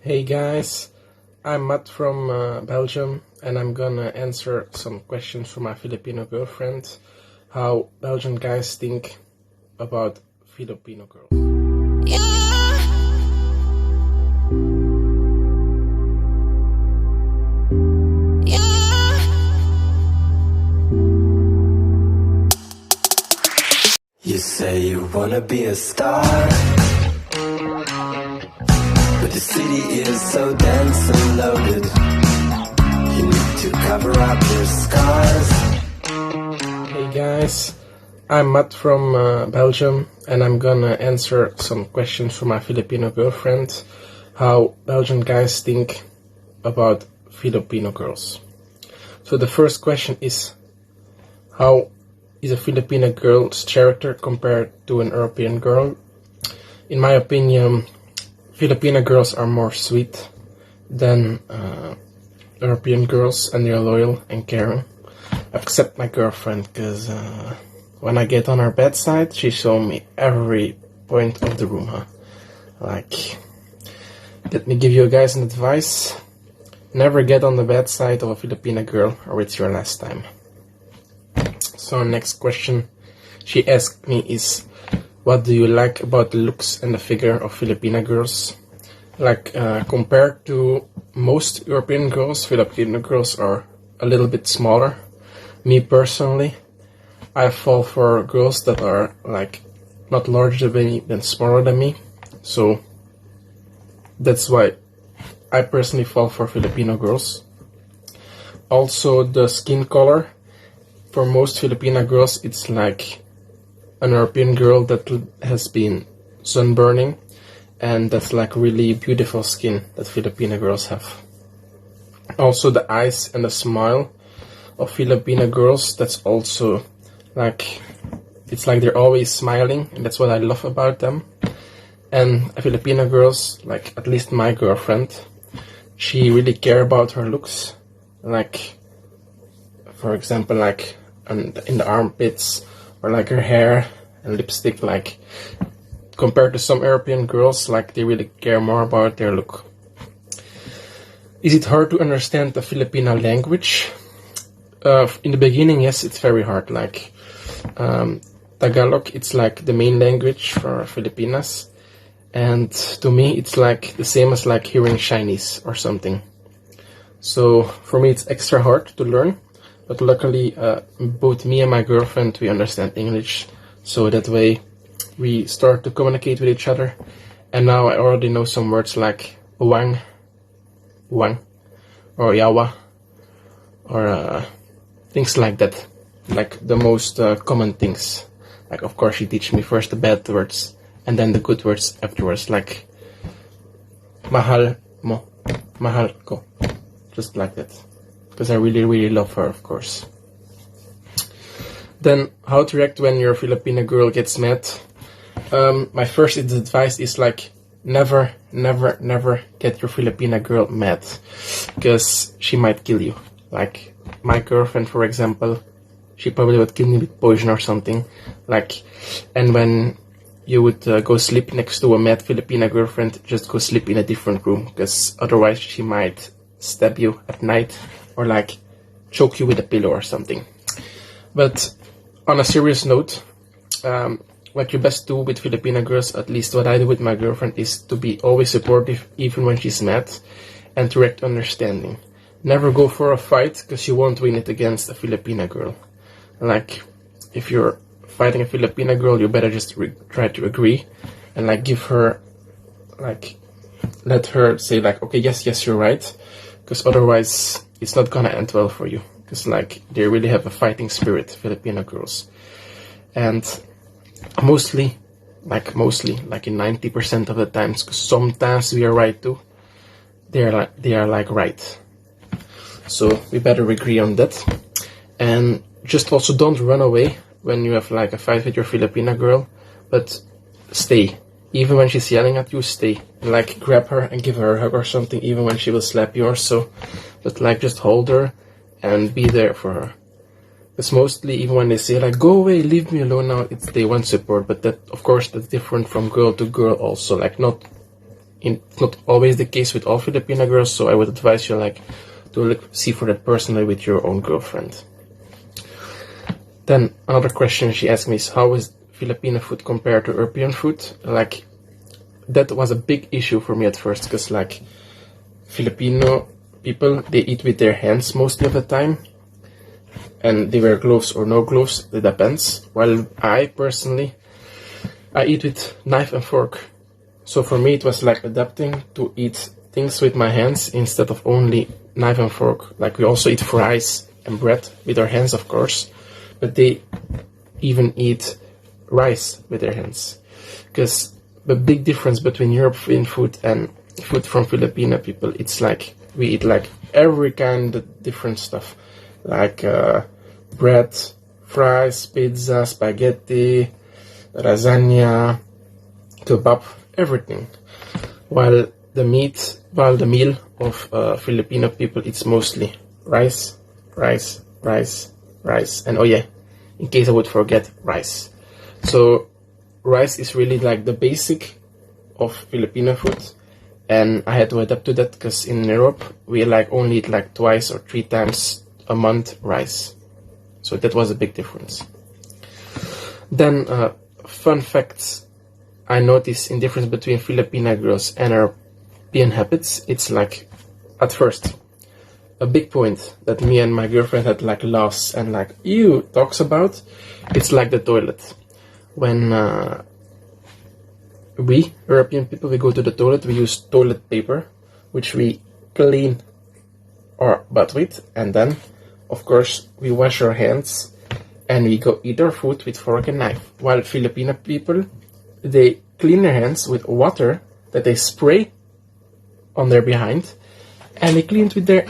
Hey guys, I'm Matt from Belgium, and I'm gonna answer some questions from my Filipino girlfriend, how Belgian guys think about Filipino girls. You say you wanna be a star, but the city is so dense and loaded. You need to cover up your scars. Hey guys, I'm Matt from Belgium, and I'm gonna answer some questions from my Filipino girlfriend, how Belgian guys think about Filipino girls. So the first question is, how is a Filipino girl's character compared to an European girl? In my opinion, Filipino girls are more sweet than European girls, and they're loyal and caring. Except my girlfriend, because when I get on her bedside, she shows me every point of the room. Like, let me give you guys an advice. Never get on the bedside of a Filipina girl, or it's your last time. So next question she asked me is, what do you like about the looks and the figure of Filipina girls? Like, compared to most European girls, Filipino girls are a little bit smaller. Me personally, I fall for girls that are like not larger than me, than smaller than me. So that's why I personally fall for Filipino girls. Also, the skin color. For most Filipina girls, it's like an European girl that has been sunburning, and that's like really beautiful skin that Filipina girls have. Also, the eyes and the smile of Filipina girls, that's also like, it's like they're always smiling, and that's what I love about them. And Filipina girls, like at least my girlfriend, she really care about her looks. Like, for example, like in the armpits, or like her hair and lipstick. Like, compared to some European girls, like they really care more about their look. Is it hard to understand the Filipino language? In the beginning, yes, it's very hard. Like, Tagalog, it's like the main language for Filipinas, and to me, it's like the same as like hearing Chinese or something. So for me, it's extra hard to learn. But luckily, both me and my girlfriend, we understand English, so that way we start to communicate with each other. And now I already know some words like wang, or yawa, or things like that, like the most common things. Like, of course, she teach me first the bad words, and then the good words afterwards, like mahal mo, mahal ko, just like that. Because I really, really love her, of course. Then, how to react when your Filipina girl gets mad? My first advice is like, never get your Filipina girl mad, because she might kill you. Like, my girlfriend, for example, she probably would kill me with poison or something. Like, and when you would go sleep next to a mad Filipina girlfriend, just go sleep in a different room, because otherwise she might stab you at night, or like choke you with a pillow or something. But on a serious note, what you best do with Filipina girls, at least what I do with my girlfriend, is to be always supportive even when she's mad, and to act understanding. Never go for a fight, because you won't win it against a Filipina girl. Like, if you're fighting a Filipina girl, you better just try to agree, and like give her, like, let her say like, okay, yes, you're right, because otherwise it's not gonna end well for you, because like they really have a fighting spirit, Filipino girls. And mostly like in 90% of the times, because sometimes we are right too, they are like right. So we better agree on that. And just also don't run away when you have like a fight with your Filipina girl, but stay. Even when she's yelling at you, stay. Like, grab her and give her a hug or something, even when she will slap you or so. But like, just hold her and be there for her. Because mostly, even when they say like, go away, leave me alone now, they want support. But that, of course, that's different from girl to girl also. Like, not it's not always the case with all Filipina girls, so I would advise you like to see for that personally with your own girlfriend. Then another question she asked me is, how is Filipino food compared to European food? Like, that was a big issue for me at first, because like Filipino people, they eat with their hands mostly of the time, and they wear gloves or no gloves, it depends. While I personally, I eat with knife and fork. So for me it was like adapting to eat things with my hands instead of only knife and fork. Like we also eat fries and bread with our hands, of course, but they even eat rice with their hands. Because the big difference between European food and food from Filipino people, it's like we eat like every kind of different stuff, like bread, fries, pizza, spaghetti, lasagna, kebab, everything. While the meal of Filipino people, it's mostly rice, rice, rice, rice, and oh yeah, in case I would forget, rice. So rice is really like the basic of Filipino food, and I had to adapt to that because in Europe we like only eat like twice or 3 times a month rice. So that was a big difference. Then fun facts I noticed in difference between Filipina girls and European habits. It's like, at first, a big point that me and my girlfriend had like laughs and like ew talks about. It's like the toilet. When we European people, we go to the toilet, we use toilet paper, which we clean our butt with, and then of course we wash our hands and we go eat our food with fork and knife. While Filipino people, they clean their hands with water that they spray on their behind, and they clean it with their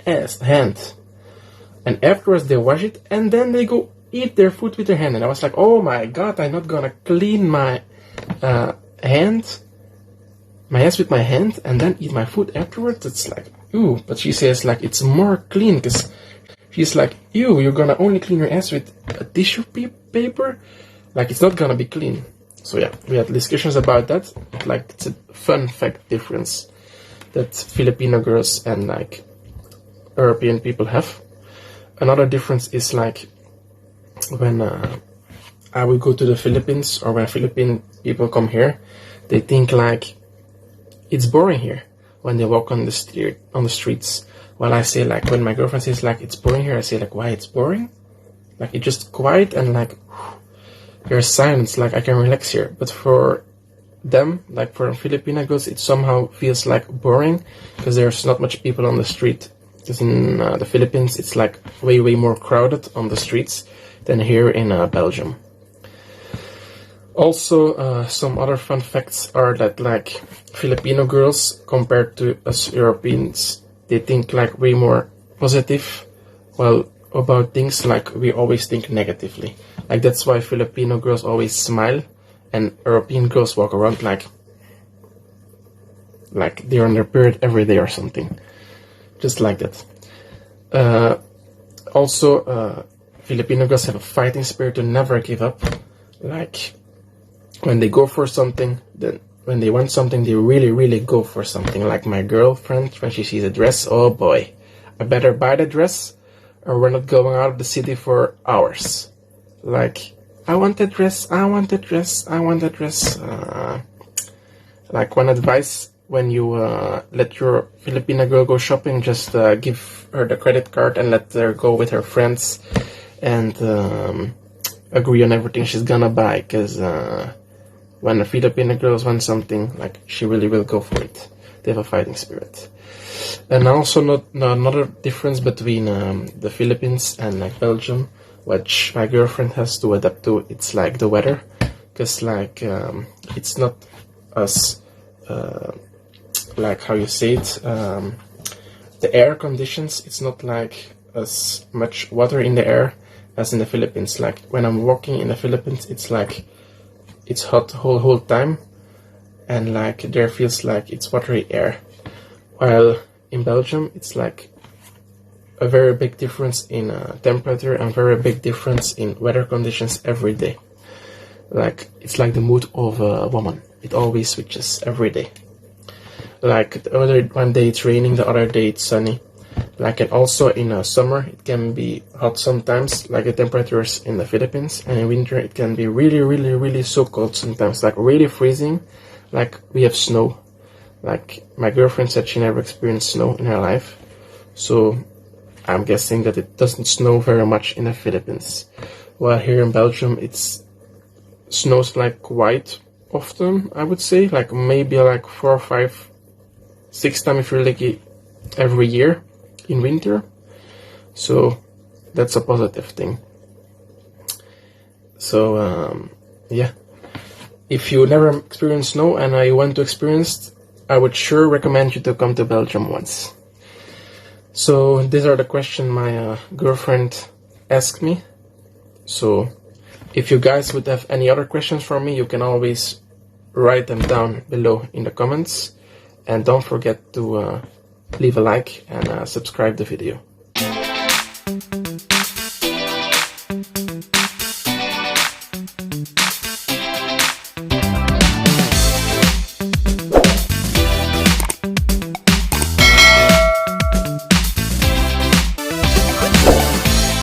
hand, and afterwards they wash it, and then they go eat their food with their hand. And I was like, oh my god, I'm not gonna clean my hands with my hand and then eat my food afterwards. It's like, ew. But she says like it's more clean, because she's like, ew, you're gonna only clean your ass with a tissue paper? Like, it's not gonna be clean. So yeah, we had discussions about that. Like, it's a fun fact difference that Filipino girls and like European people have. Another difference is like when I would go to the Philippines, or when Philippine people come here, they think like it's boring here when they walk on the streets. While I say like, when my girlfriend says like it's boring here, I say like, why it's boring? Like, it's just quiet and like there's silence, like I can relax here. But for them, like for Filipino girls, it somehow feels like boring because there's not much people on the street. Because in the Philippines, it's like way more crowded on the streets than here in Belgium. Also, some other fun facts are that like Filipino girls compared to us Europeans, they think like way more positive, while about things like we always think negatively. Like, that's why Filipino girls always smile and European girls walk around like they're on their period every day or something. Just like that. Also, Filipino girls have a fighting spirit to never give up. Like, when they go for something, then when they want something, they really go for something. Like my girlfriend, when she sees a dress, oh boy, I better buy the dress or we're not going out of the city for hours. Like, I want that dress, I want that dress, I want that dress. Like, one advice, when you let your Filipina girl go shopping, just give her the credit card and let her go with her friends and agree on everything she's gonna buy, because when the Filipino girls want something, like, she really will go for it. They have a fighting spirit. And also another difference between the Philippines and like Belgium, which my girlfriend has to adapt to, it's like the weather. Because like it's not as like, how you say it, the air conditions, it's not like as much water in the air as in the Philippines. Like, when I'm walking in the Philippines, it's like it's hot the whole time, and like there feels like it's watery air. While in Belgium, it's like a very big difference in temperature and very big difference in weather conditions every day. Like, it's like the mood of a woman. It always switches every day. Like the other one day it's raining, the other day it's sunny. Like, and also in summer it can be hot sometimes, like the temperatures in the Philippines, and in winter it can be really so cold sometimes, like really freezing. Like we have snow. Like my girlfriend said she never experienced snow in her life, so I'm guessing that it doesn't snow very much in the Philippines. While here in Belgium it's snows like quite often, I would say, like maybe like 4, 5, 6 times if you're lucky every year in winter. So that's a positive thing. So yeah, if you never experienced snow and you want to experience, I would sure recommend you to come to Belgium once. So these are the questions my girlfriend asked me. So if you guys would have any other questions for me, you can always write them down below in the comments, and don't forget to leave a like and subscribe the video.